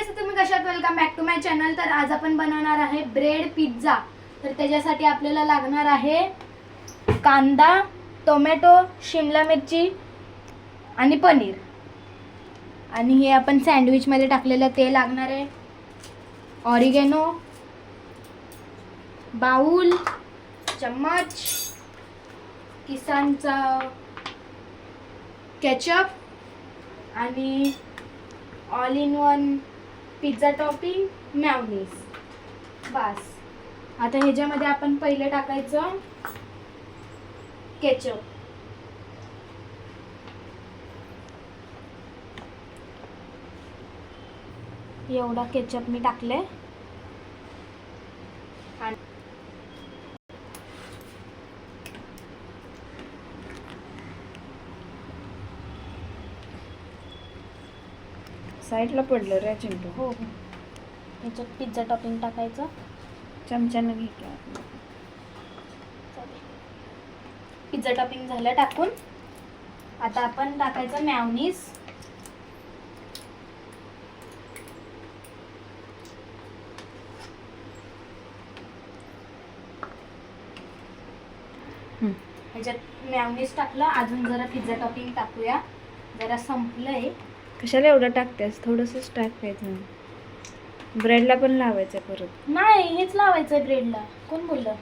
Guys, तुम्ही कशात? Welcome back to my channel. तर आज आपण बनवणार आहे ब्रेड पिझ्झा. तर त्याच्यासाठी आपल्याला लागणार आहे कांदा, टोमॅटो, शिमला मिरची आणि पनीर. आणि हे आपण सँडविच मध्ये टाकलेलं ते लागणार आहे. ऑरिगेनो, बाउल, चम्मच, किसानचा केचप आणि all in one pizza topping, mayonnaise. बस. आता ह्याच्यामध्ये आपण पहिले टाकायचं केचप. एवढा केचप मी टाकले. साईडला पडलं रे चिंटू. हो हो. ह्याच्यात पिझ्झा टॉपिंग टाकायचं. चमच्यानं घे. पिझ्झा टॉपिंग झालं टाकून. आता आपण टाकायचं मॅयोनीज. ह्याच्यात मॅयोनीज टाकलं. अजून जरा पिझ्झा टॉपिंग टाकूया. जरा संपलंय. कशाला एवढं टाकतेस? थोडंसंच टाकायचं. ब्रेडला पण लावायचं परत. नाही, हेच लावायचंय ब्रेडला. कोण बोललं?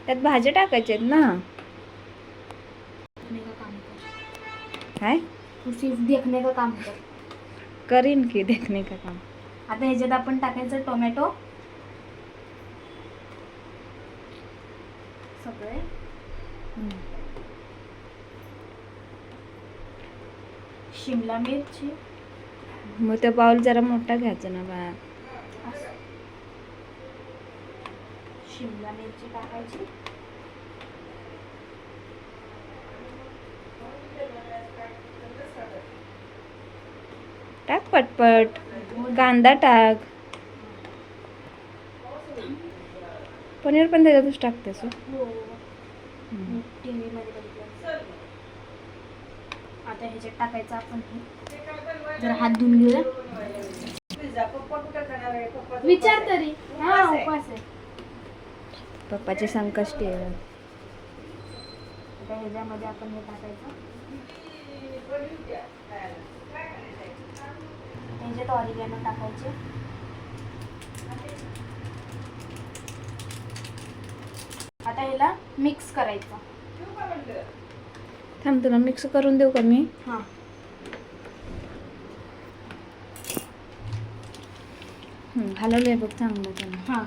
त्यात भाज्या टाकायच्या आहेत ना. काय तू सिर्फ देखने का काम कर. करीन की देखणे का काम. आता ह्याच्यात आपण टाकायचं टोमॅटो सगळे. शिमला मिरची. मग तो बाउल जरा मोठा घ्यायचा ना बा. शिमला मिरची टाकायची. टाक पटपट. कांदा टाक. पनीर पण त्याच्यातच टाकतेस. हो. टीव्ही मध्ये बघितलं. आता ह्याच्यात टाकायचं आपण जरा हात धुवून घेऊया. विचार तरी. हा, उपास आहे. पप्पाचे संकष्टी आहे. आता ह्याच्यामध्ये आपण हे टाकायचं. ह्याच्यात ऑरिगॅनो टाकायचे. आता ह्याला मिक्स करायचं. थांब, तुला मिक्स करून देऊ का मी? हां. हलवलंय बघ चांगलं त्यानं. हां.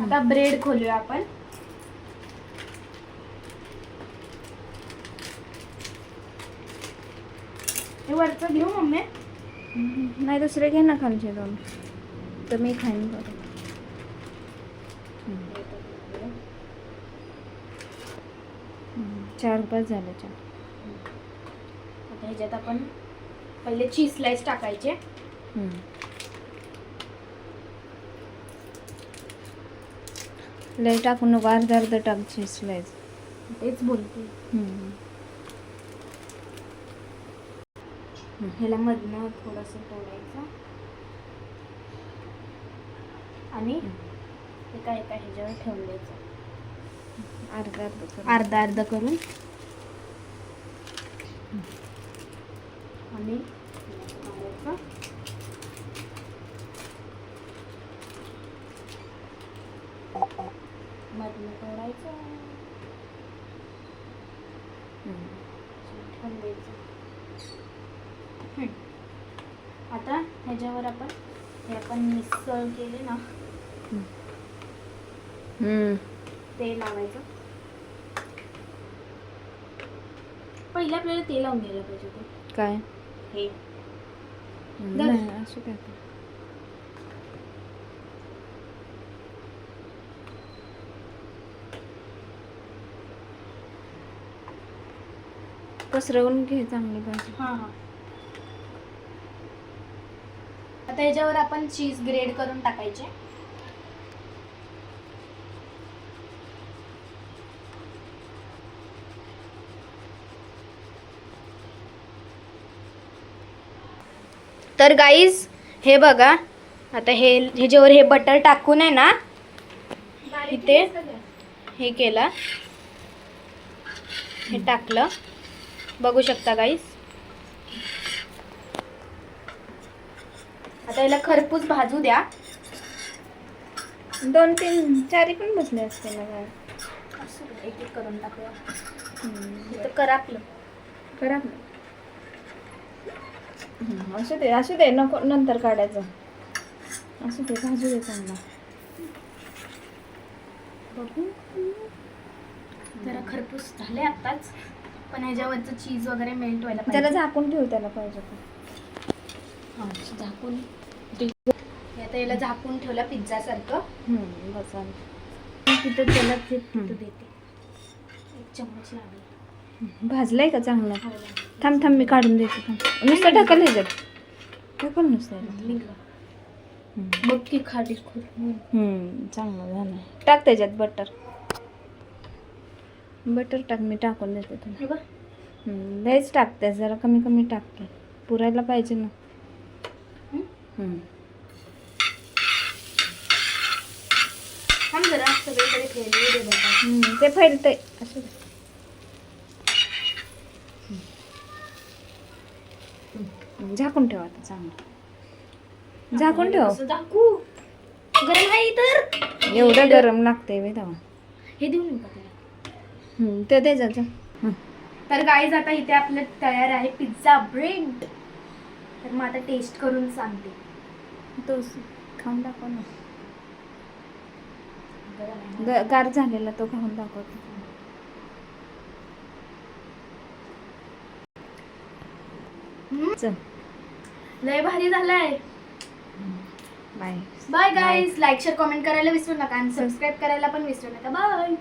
आता ब्रेड खोलूया आपण. हे वरचं घेऊ मम्मी? नाही, दुसरे घे ना खालचे दोन. तर मी खाईन बरं. 4-5 झाले. आता ह्याच्यात आपण पहिले चीज स्लाइस टाकायचे. लय टाकू नको, अर्धा टाक चीज स्लाइस. तेच बोलते. ह्याला मधनं थोडंसं तोडायचं आणि एका ह्याच्यावर ठेवून द्यायचं. अर्धा करून. आणि मधनं तोडायचं. ठेवून द्यायचं. आता ह्याच्यावर आपण हे आपण मिक्सर केले ना ते लावायचं. पहिले आपल्याला ते लावून घ्यायला पाहिजे. ते काय हे नाही असं काय पसरवून घे चांगली पाहिजे. हां हां. आता ह्याच्यावर आपण चीज ग्रेड करून टाकायचे. तर गाईज हे बघा, आता हे ह्याच्यावर हे बटर टाकून आहे ना, इथे हे केलं, हे टाकलं, बघू शकता गाईज. आता याला खरपूस भाजू द्या. 2-3 4 पण बसले असते ना काय. एक एक करून टाकूया. इथं करापलं करा असू दे नको नंतर काढायचं. असू दे भाजू दे चांगला. बघू, जरा खरपूस झाले आत्ताच, पण ह्याच्यावरचं चीज वगैरे मेल्ट व्हायला जरा पाहिजे. झाकून ठेव त्याला पाहिजे तर. हां, झाकून आता याला झाकून ठेवलं पिझ्झा सारखं. बस झालं. तिथं त्याला ते तिथं देते, 1 चम्मच लागेल. भाजलंय का चांगलं? हो, थांब मी काढून देते. थांब नुसतं टाकलं ह्याच्यात. टाकल नुसतं. बघ की खाली खूप. चांगलं झालं. टाक त्याच्यात बटर टाक. मी टाकून देते तुला. हे बघ, लयच टाकते, जरा कमी कमी टाकते, पुरायला पाहिजे ना. थांब जरा, सगळीकडे खेळली दे बघा. ते फैलतंय असं. झाकून ठेव आता चांगलं. झाकून ठेव. असं झाकू, गरम आहे तर. एवढं गरम लागतंय बाई तेव्हा. हे देऊन येऊ का तुला? ते दे जा. तर गाईज आता इथे आपलं तयार आहे पिझ्झा ब्रेड. तर मग आता टेस्ट करून सांगते. तो खाऊन दाखव ना. गार झालेला तो खाऊन दाखवतो. चल लय भारी झालाय. Bye. Bye guys. Like share comment करायला विसरू नका आणि सबस्क्राईब करायला पण विसरू नका. बाय.